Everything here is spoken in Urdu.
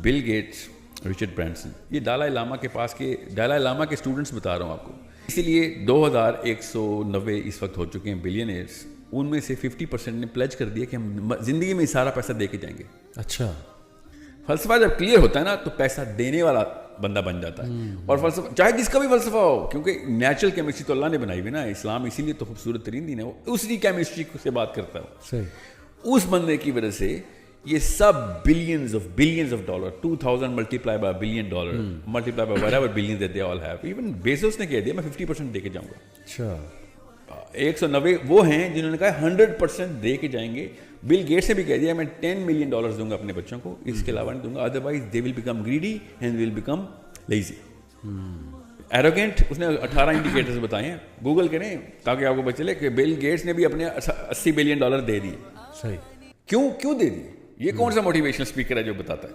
بل گیٹس, رچرڈ برانسن, یہ دلائی لاما کے پاس کے دلائی لاما کے اسٹوڈنٹس بتا رہا ہوں آپ کو. اسی لیے 2190 اس وقت ہو چکے ہیں بلینئرس, ان میں سے 50% نے پلیج کر دیا کہ ہم زندگی میں سارا پیسہ دے کے جائیں گے. اچھا, فلسفہ جب کلیئر ہوتا ہے نا تو پیسہ دینے والا بندہ بن جاتا ہے. اور فلسفہ چاہے جس کا بھی فلسفہ ہو, کیونکہ نیچرل کیمسٹری تو اللہ نے بنائی ہوئی نا, اسلام اسی لیے تو خوبصورت ترین دین ہے, وہ اسی کیمسٹری سے بات کرتا ہے. صحیح, اس بندے کی وجہ سے یہ سب billions of dollar, 2000 multiply by billion dollar multiply by whatever billions that they all have. Even Bezos نے کہہ دیا میں 50% دے کے جاؤں گا. اچھا, 190 وہ ہیں جنہوں نے کہا 100% دے کے جائیں گے. بل گیٹس نے بھی کہہ دیا میں $10 ملین دوں گا اپنے بچوں کو, اس کے علاوہ نہیں دوں گا, otherwise they will become greedy and will become lazy. Arrogant, اس نے 18 انڈیکیٹرز بتائے ہیں, گوگل کریں تاکہ آپ کو پتہ چلے کہ بل گیٹس نے بھی اپنے $80 بلین دے دیے. صحیح, کیوں دے دیے؟ یہ کون سا موٹیویشنل اسپیکر ہے جو بتاتا ہے